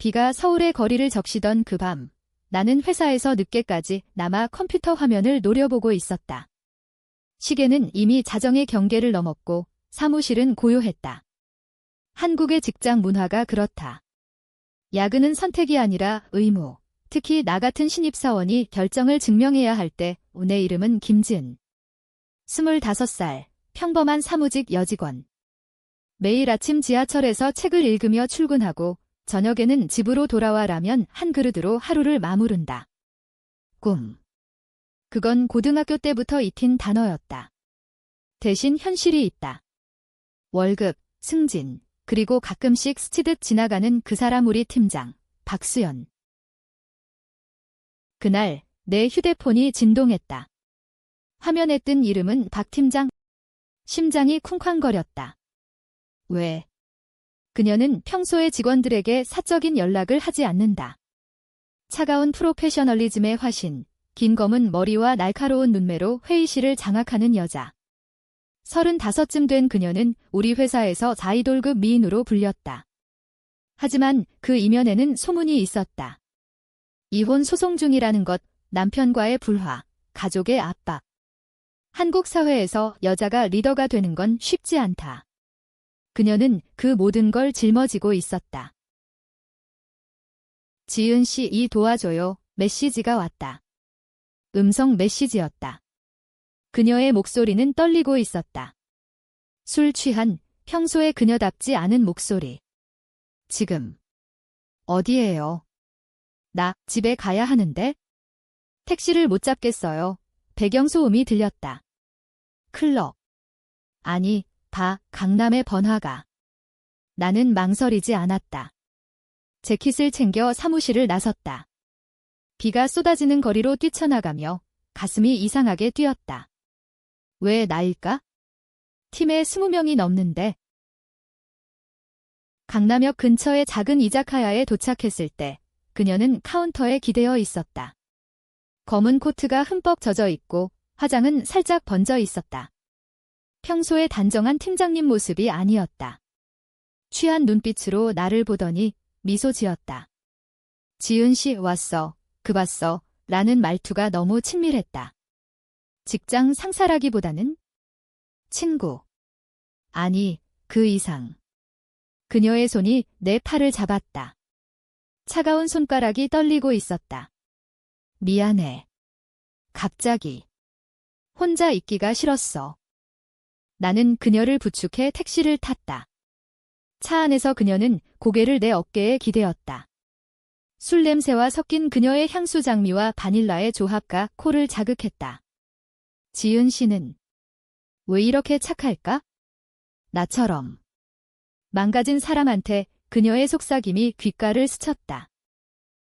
비가 서울의 거리를 적시던 그 밤, 나는 회사에서 늦게까지 남아 컴퓨터 화면을 노려보고 있었다. 시계는 이미 자정의 경계를 넘었고 사무실은 고요했다. 한국의 직장 문화가 그렇다. 야근은 선택이 아니라 의무. 특히 나 같은 신입사원이 결정을 증명해야 할 때 내 이름은 김지은. 25살, 평범한 사무직 여직원. 매일 아침 지하철에서 책을 읽으며 출근하고 저녁에는 집으로 돌아와 라면 한 그릇으로 하루를 마무른다. 꿈. 그건 고등학교 때부터 익힌 단어였다. 대신 현실이 있다. 월급, 승진, 그리고 가끔씩 스치듯 지나가는 그 사람 우리 팀장, 박수연. 그날 내 휴대폰이 진동했다. 화면에 뜬 이름은 박 팀장. 심장이 쿵쾅거렸다. 왜? 그녀는 평소에 직원들에게 사적인 연락을 하지 않는다. 차가운 프로페셔널리즘의 화신, 긴 검은 머리와 날카로운 눈매로 회의실을 장악하는 여자. 35쯤 된 그녀는 우리 회사에서 아이돌급 미인으로 불렸다. 하지만 그 이면에는 소문이 있었다. 이혼 소송 중이라는 것, 남편과의 불화, 가족의 압박. 한국 사회에서 여자가 리더가 되는 건 쉽지 않다. 그녀는 그 모든 걸 짊어지고 있었다. 지은 씨, 이 도와줘요. 메시지가 왔다. 음성 메시지였다. 그녀의 목소리는 떨리고 있었다. 술 취한, 평소에 그녀답지 않은 목소리. 지금. 어디에요? 나 집에 가야 하는데? 택시를 못 잡겠어요. 배경소음이 들렸다. 클럽. 아니, 강남의 번화가. 나는 망설이지 않았다. 재킷을 챙겨 사무실을 나섰다. 비가 쏟아지는 거리로 뛰쳐나가며 가슴이 이상하게 뛰었다. 왜 나일까? 팀에 20명이 넘는데. 강남역 근처의 작은 이자카야에 도착했을 때 그녀는 카운터에 기대어 있었다. 검은 코트가 흠뻑 젖어 있고 화장은 살짝 번져 있었다. 평소의 단정한 팀장님 모습이 아니었다. 취한 눈빛으로 나를 보더니 미소 지었다. 지은 씨 왔어. 그 봤어. 라는 말투가 너무 친밀했다. 직장 상사라기보다는 친구. 아니, 그 이상. 그녀의 손이 내 팔을 잡았다. 차가운 손가락이 떨리고 있었다. 미안해. 갑자기. 혼자 있기가 싫었어. 나는 그녀를 부축해 택시를 탔다. 차 안에서 그녀는 고개를 내 어깨에 기대었다. 술 냄새와 섞인 그녀의 향수 장미와 바닐라의 조합가 코를 자극했다. 지은 씨는 왜 이렇게 착할까? 나처럼. 망가진 사람한테 그녀의 속삭임이 귓가를 스쳤다.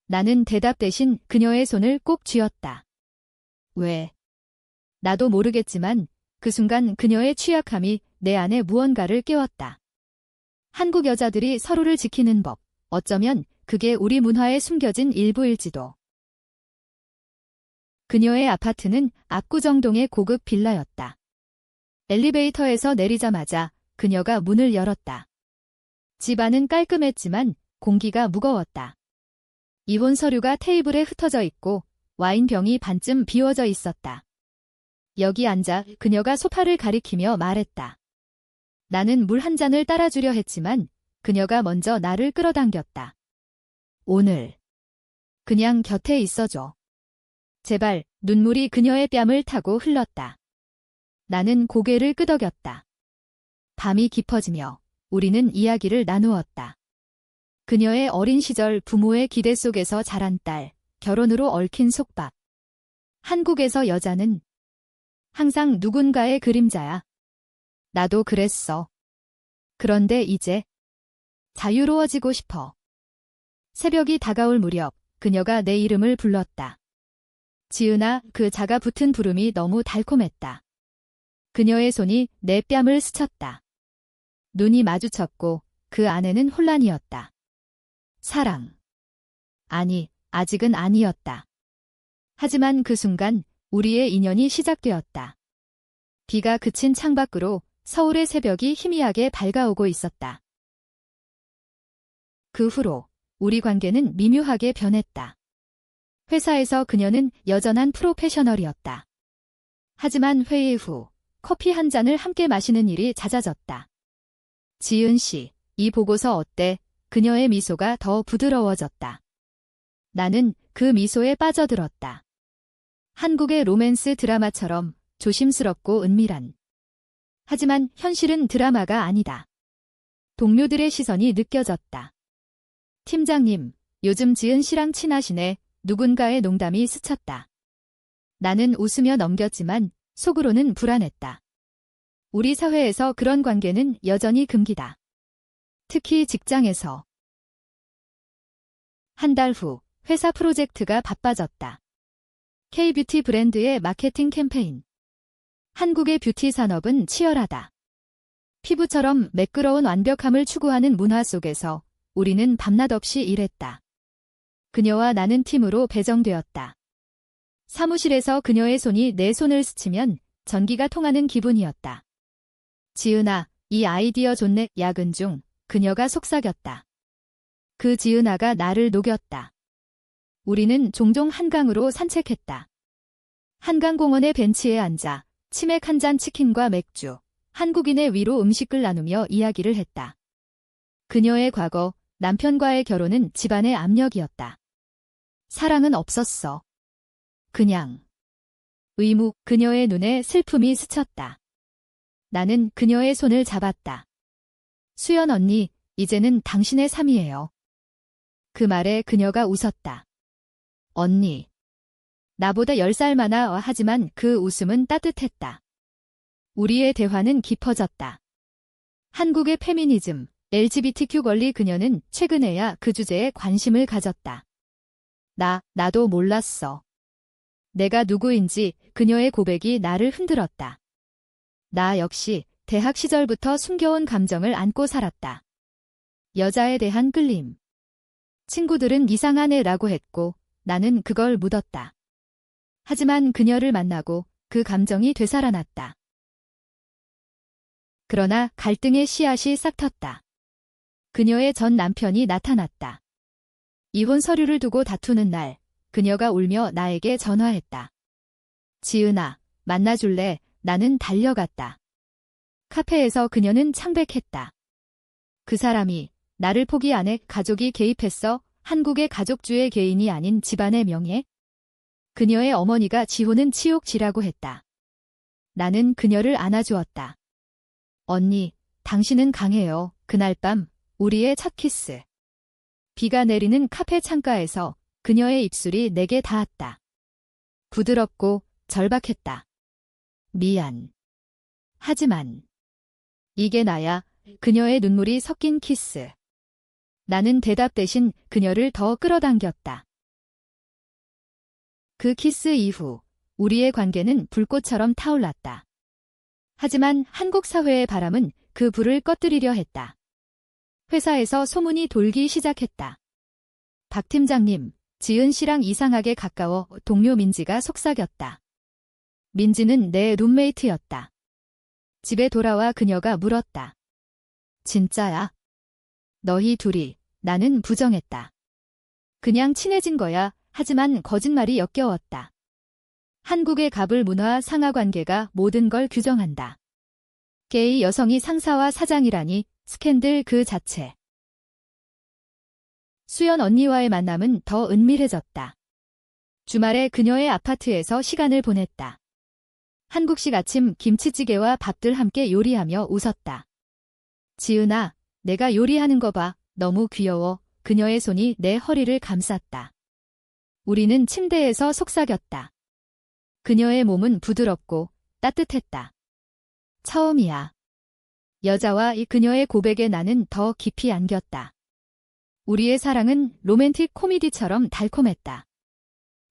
나는 대답 대신 그녀의 손을 꼭 쥐었다. 왜? 나도 모르겠지만 그 순간 그녀의 취약함이 내 안에 무언가를 깨웠다. 한국 여자들이 서로를 지키는 법, 어쩌면 그게 우리 문화에 숨겨진 일부일지도. 그녀의 아파트는 압구정동의 고급 빌라였다. 엘리베이터에서 내리자마자 그녀가 문을 열었다. 집 안은 깔끔했지만 공기가 무거웠다. 이혼 서류가 테이블에 흩어져 있고 와인병이 반쯤 비워져 있었다. 여기 앉아. 그녀가 소파를 가리키며 말했다. 나는 물 한 잔을 따라주려 했지만 그녀가 먼저 나를 끌어당겼다. 오늘 그냥 곁에 있어줘. 제발. 눈물이 그녀의 뺨을 타고 흘렀다. 나는 고개를 끄덕였다. 밤이 깊어지며 우리는 이야기를 나누었다. 그녀의 어린 시절 부모의 기대 속에서 자란 딸, 결혼으로 얽힌 속박. 한국에서 여자는 항상 누군가의 그림자야. 나도 그랬어. 그런데 이제 자유로워지고 싶어. 새벽이 다가올 무렵 그녀가 내 이름을 불렀다. 지은아. 그 자가 붙은 부름이 너무 달콤했다. 그녀의 손이 내 뺨을 스쳤다. 눈이 마주쳤고 그 안에는 혼란이었다. 사랑. 아니, 아직은 아니었다. 하지만 그 순간 우리의 인연이 시작되었다. 비가 그친 창밖으로 서울의 새벽이 희미하게 밝아오고 있었다. 그 후로 우리 관계는 미묘하게 변했다. 회사에서 그녀는 여전한 프로페셔널이었다. 하지만 회의 후 커피 한 잔을 함께 마시는 일이 잦아졌다. 지은 씨, 이 보고서 어때? 그녀의 미소가 더 부드러워졌다. 나는 그 미소에 빠져들었다. 한국의 로맨스 드라마처럼 조심스럽고 은밀한. 하지만 현실은 드라마가 아니다. 동료들의 시선이 느껴졌다. 팀장님, 요즘 지은 씨랑 친하시네. 누군가의 농담이 스쳤다. 나는 웃으며 넘겼지만 속으로는 불안했다. 우리 사회에서 그런 관계는 여전히 금기다. 특히 직장에서. 한 달 후 회사 프로젝트가 바빠졌다. K-뷰티 브랜드의 마케팅 캠페인. 한국의 뷰티 산업은 치열하다. 피부처럼 매끄러운 완벽함을 추구하는 문화 속에서 우리는 밤낮 없이 일했다. 그녀와 나는 팀으로 배정되었다. 사무실에서 그녀의 손이 내 손을 스치면 전기가 통하는 기분이었다. 지은아, 이 아이디어 좋네. 야근 중 그녀가 속삭였다. 그 지은아가 나를 녹였다. 우리는 종종 한강으로 산책했다. 한강공원의 벤치에 앉아 치맥 한 잔 치킨과 맥주, 한국인의 위로 음식을 나누며 이야기를 했다. 그녀의 과거, 남편과의 결혼은 집안의 압력이었다. 사랑은 없었어. 그냥 의무. 그녀의 눈에 슬픔이 스쳤다. 나는 그녀의 손을 잡았다. 수연 언니, 이제는 당신의 삶이에요. 그 말에 그녀가 웃었다. 언니. 나보다 10살 많아. 하지만 그 웃음은 따뜻했다. 우리의 대화는 깊어졌다. 한국의 페미니즘, LGBTQ 권리. 그녀는 최근에야 그 주제에 관심을 가졌다. 나도 몰랐어. 내가 누구인지. 그녀의 고백이 나를 흔들었다. 나 역시 대학 시절부터 숨겨온 감정을 안고 살았다. 여자에 대한 끌림. 친구들은 이상한 애라고 했고 나는 그걸 묻었다. 하지만 그녀를 만나고 그 감정이 되살아났다. 그러나 갈등의 씨앗이 싹 텄다. 그녀의 전 남편이 나타났다. 이혼 서류를 두고 다투는 날, 그녀가 울며 나에게 전화했다. 지은아, 만나줄래? 나는 달려갔다. 카페에서 그녀는 창백했다. 그 사람이 나를 포기 안 해. 가족이 개입했어. 한국의 가족주의 개인이 아닌 집안의 명예. 그녀의 어머니가 지호는 치욕지라고 했다. 나는 그녀를 안아주었다. 언니, 당신은 강해요. 그날 밤 우리의 첫 키스. 비가 내리는 카페 창가에서 그녀의 입술이 내게 닿았다. 부드럽고 절박했다. 미안. 하지만 이게 나야. 그녀의 눈물이 섞인 키스. 나는 대답 대신 그녀를 더 끌어당겼다. 그 키스 이후 우리의 관계는 불꽃처럼 타올랐다. 하지만 한국 사회의 바람은 그 불을 꺼뜨리려 했다. 회사에서 소문이 돌기 시작했다. 박 팀장님, 지은 씨랑 이상하게 가까워. 동료 민지가 속삭였다. 민지는 내 룸메이트였다. 집에 돌아와 그녀가 물었다. 진짜야? 너희 둘이. 나는 부정했다. 그냥 친해진 거야. 하지만 거짓말이 역겨웠다. 한국의 갑을 문화 상하 관계가 모든 걸 규정한다. 게이 여성이 상사와 사장이라니 스캔들 그 자체. 수연 언니와의 만남은 더 은밀해졌다. 주말에 그녀의 아파트에서 시간을 보냈다. 한국식 아침 김치찌개와 밥들 함께 요리하며 웃었다. 지은아, 내가 요리하는 거 봐. 너무 귀여워. 그녀의 손이 내 허리를 감쌌다. 우리는 침대에서 속삭였다. 그녀의 몸은 부드럽고 따뜻했다. 처음이야. 여자와 이 그녀의 고백에 나는 더 깊이 안겼다. 우리의 사랑은 로맨틱 코미디처럼 달콤했다.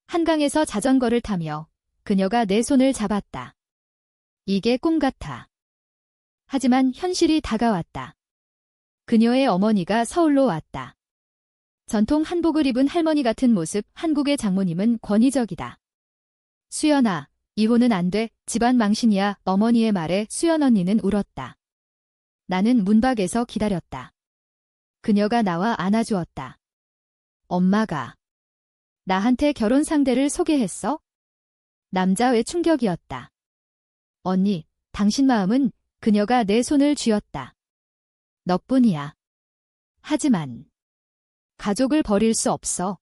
한강에서 자전거를 타며 그녀가 내 손을 잡았다. 이게 꿈 같아. 하지만 현실이 다가왔다. 그녀의 어머니가 서울로 왔다. 전통 한복을 입은 할머니 같은 모습. 한국의 장모님은 권위적이다. 수연아, 이혼은 안 돼. 집안 망신이야. 어머니의 말에 수연 언니는 울었다. 나는 문 밖에서 기다렸다. 그녀가 나와 안아주었다. 엄마가 나한테 결혼 상대를 소개했어? 남자의 충격이었다. 언니, 당신 마음은 그녀가 내 손을 쥐었다. 너뿐이야. 하지만 가족을 버릴 수 없어.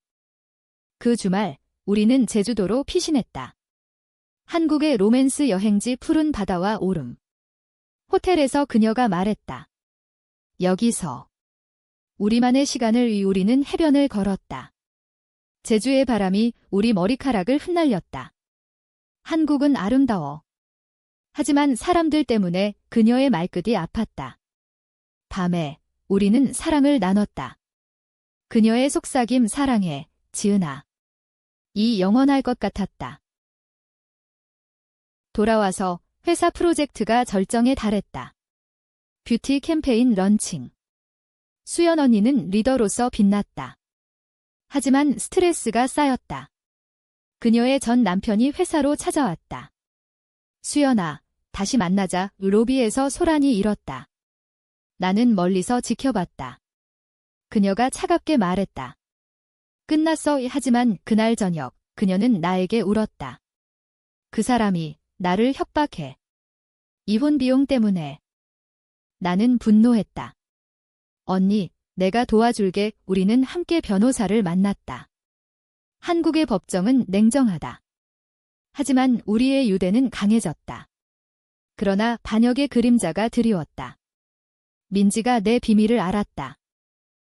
그 주말 우리는 제주도로 피신했다. 한국의 로맨스 여행지 푸른 바다와 오름. 호텔에서 그녀가 말했다. 여기서 우리만의 시간을 위해 우리는 해변을 걸었다. 제주의 바람이 우리 머리카락을 흩날렸다. 한국은 아름다워. 하지만 사람들 때문에 그녀의 말끝이 아팠다. 밤에 우리는 사랑을 나눴다. 그녀의 속삭임 사랑해, 지은아. 이 영원할 것 같았다. 돌아와서 회사 프로젝트가 절정에 달했다. 뷰티 캠페인 런칭. 수연 언니는 리더로서 빛났다. 하지만 스트레스가 쌓였다. 그녀의 전 남편이 회사로 찾아왔다. 수연아, 다시 만나자. 로비에서 소란이 일었다. 나는 멀리서 지켜봤다. 그녀가 차갑게 말했다. 끝났어. 하지만 그날 저녁 그녀는 나에게 울었다. 그 사람이 나를 협박해. 이혼 비용 때문에. 나는 분노했다. 언니, 내가 도와줄게. 우리는 함께 변호사를 만났다. 한국의 법정은 냉정하다. 하지만 우리의 유대는 강해졌다. 그러나 반역의 그림자가 드리웠다. 민지가 내 비밀을 알았다.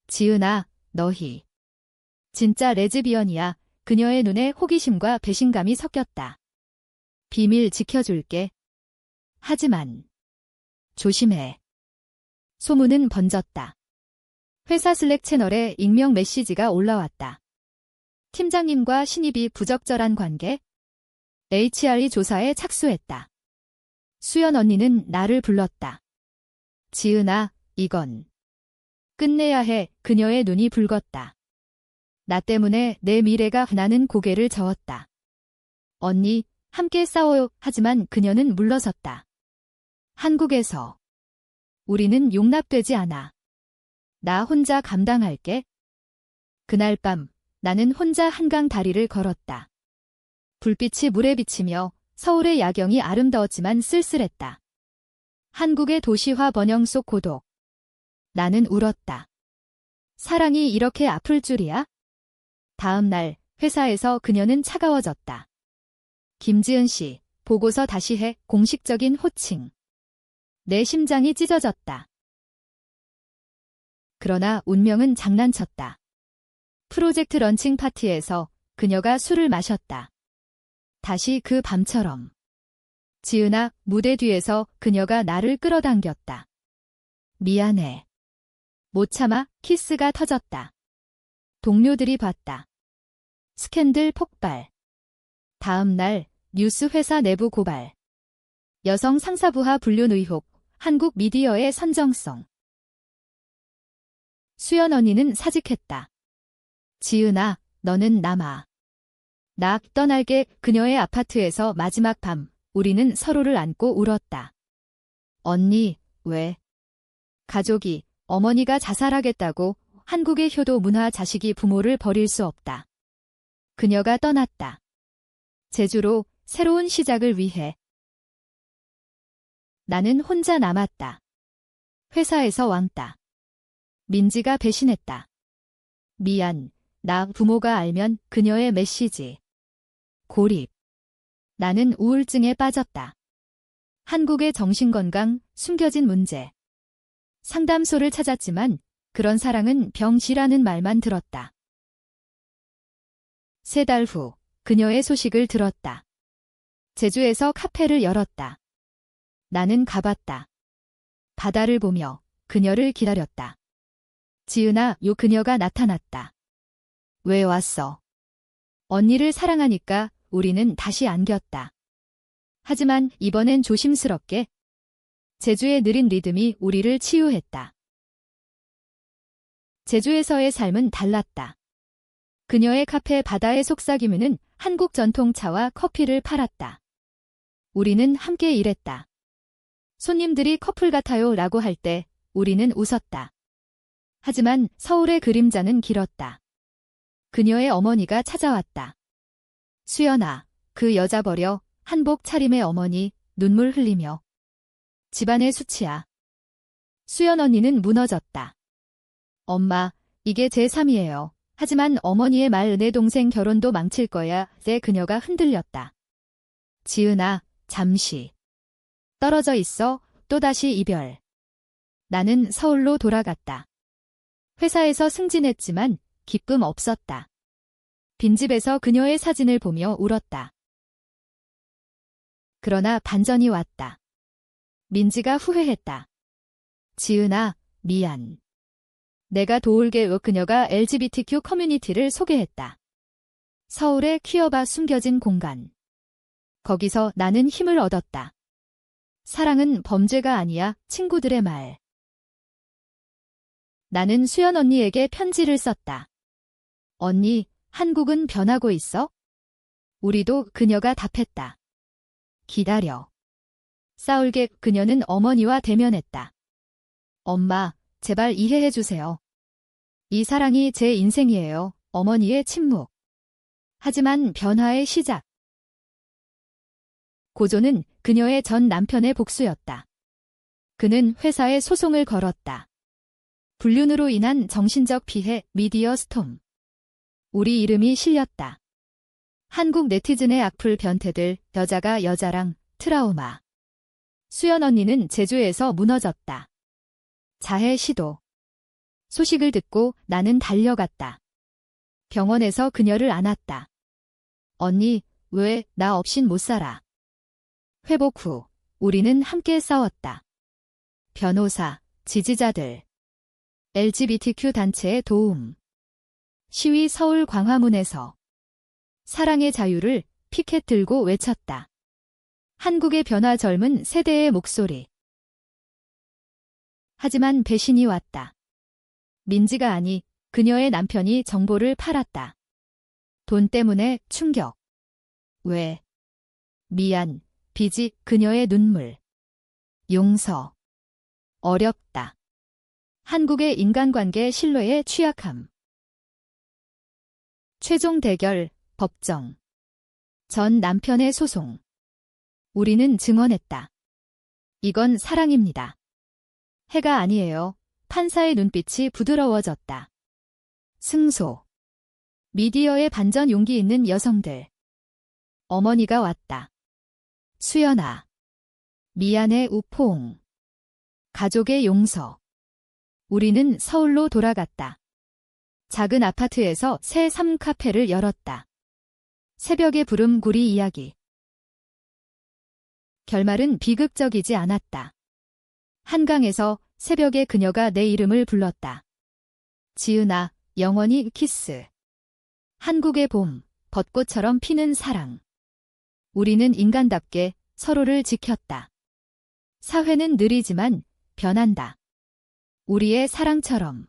지은아, 너희 진짜 레즈비언이야. 그녀의 눈에 호기심과 배신감이 섞였다. 비밀 지켜줄게. 하지만 조심해. 소문은 번졌다. 회사 슬랙 채널에 익명 메시지가 올라왔다. 팀장님과 신입이 부적절한 관계? HR이 조사에 착수했다. 수연 언니는 나를 불렀다. 지은아, 이건 끝내야 해. 그녀의 눈이 붉었다. 나 때문에 내 미래가. 나는 고개를 저었다. 언니, 함께 싸워요. 하지만 그녀는 물러섰다. 한국에서 우리는 용납되지 않아. 나 혼자 감당할게. 그날 밤 나는 혼자 한강 다리를 걸었다. 불빛이 물에 비치며 서울의 야경이 아름다웠지만 쓸쓸했다. 한국의 도시화 번영 속 고독. 나는 울었다. 사랑이 이렇게 아플 줄이야? 다음 날 회사에서 그녀는 차가워졌다. 김지은 씨, 보고서 다시 해. 공식적인 호칭. 내 심장이 찢어졌다. 그러나 운명은 장난쳤다. 프로젝트 런칭 파티에서 그녀가 술을 마셨다. 다시 그 밤처럼. 지은아, 무대 뒤에서 그녀가 나를 끌어당겼다. 미안해. 못 참아. 키스가 터졌다. 동료들이 봤다. 스캔들 폭발. 다음 날 뉴스 회사 내부 고발. 여성 상사부하 불륜 의혹. 한국 미디어의 선정성. 수연 언니는 사직했다. 지은아, 너는 남아. 나 떠날게. 그녀의 아파트에서 마지막 밤 우리는 서로를 안고 울었다. 언니, 왜? 가족이, 어머니가 자살하겠다고. 한국의 효도 문화. 자식이 부모를 버릴 수 없다. 그녀가 떠났다. 제주로 새로운 시작을 위해. 나는 혼자 남았다. 회사에서 왕따. 민지가 배신했다. 미안. 나 부모가 알면. 그녀의 메시지. 고립. 나는 우울증에 빠졌다. 한국의 정신건강, 숨겨진 문제. 상담소를 찾았지만 그런 사랑은 병이라는 말만 들었다. 3달 후 그녀의 소식을 들었다. 제주에서 카페를 열었다. 나는 가봤다. 바다를 보며 그녀를 기다렸다. 지은아, 요 그녀가 나타났다. 왜 왔어? 언니를 사랑하니까. 우리는 다시 안겼다. 하지만 이번엔 조심스럽게. 제주의 느린 리듬이 우리를 치유했다. 제주에서의 삶은 달랐다. 그녀의 카페 바다의 속삭임은 한국 전통차와 커피를 팔았다. 우리는 함께 일했다. 손님들이 커플 같아요 라고 할 때 우리는 웃었다. 하지만 서울의 그림자는 길었다. 그녀의 어머니가 찾아왔다. 수연아, 그 여자 버려. 한복 차림의 어머니, 눈물 흘리며. 집안의 수치야. 수연 언니는 무너졌다. 엄마, 이게 제 삶이에요. 하지만 어머니의 말 은혜 동생 결혼도 망칠 거야. 그녀가 흔들렸다. 지은아, 잠시. 떨어져 있어. 또다시 이별. 나는 서울로 돌아갔다. 회사에서 승진했지만 기쁨 없었다. 빈집에서 그녀의 사진을 보며 울었다. 그러나 반전이 왔다. 민지가 후회했다. 지은아, 미안. 내가 도울게. 그녀가 LGBTQ 커뮤니티를 소개했다. 서울의 퀴어바 숨겨진 공간. 거기서 나는 힘을 얻었다. 사랑은 범죄가 아니야. 친구들의 말. 나는 수연 언니에게 편지를 썼다. 언니, 한국은 변하고 있어? 우리도. 그녀가 답했다. 기다려. 싸울게. 그녀는 어머니와 대면했다. 엄마, 제발 이해해 주세요. 이 사랑이 제 인생이에요. 어머니의 침묵. 하지만 변화의 시작. 고조는 그녀의 전 남편의 복수였다. 그는 회사에 소송을 걸었다. 불륜으로 인한 정신적 피해, 미디어 스톰. 우리 이름이 실렸다. 한국 네티즌의 악플 변태들, 여자가 여자랑, 트라우마. 수연 언니는 제주에서 무너졌다. 자해 시도. 소식을 듣고 나는 달려갔다. 병원에서 그녀를 안았다. 언니, 왜 나 없인 못 살아. 회복 후 우리는 함께 싸웠다. 변호사, 지지자들, LGBTQ 단체의 도움. 시위 서울 광화문에서 사랑의 자유를 피켓 들고 외쳤다. 한국의 변화 젊은 세대의 목소리. 하지만 배신이 왔다. 민지가 아니, 그녀의 남편이 정보를 팔았다. 돈 때문에 충격. 왜? 미안, 빚이. 그녀의 눈물. 용서. 어렵다. 한국의 인간관계 신뢰의 취약함. 최종 대결, 법정. 전 남편의 소송. 우리는 증언했다. 이건 사랑입니다. 해가 아니에요. 판사의 눈빛이 부드러워졌다. 승소. 미디어의 반전 용기 있는 여성들. 어머니가 왔다. 수연아. 미안해. 우포옹. 가족의 용서. 우리는 서울로 돌아갔다. 작은 아파트에서 새 삶 카페를 열었다. 새벽의 부름구리 이야기. 결말은 비극적이지 않았다. 한강에서 새벽에 그녀가 내 이름을 불렀다. 지은아, 영원히 키스. 한국의 봄, 벚꽃처럼 피는 사랑. 우리는 인간답게 서로를 지켰다. 사회는 느리지만 변한다. 우리의 사랑처럼.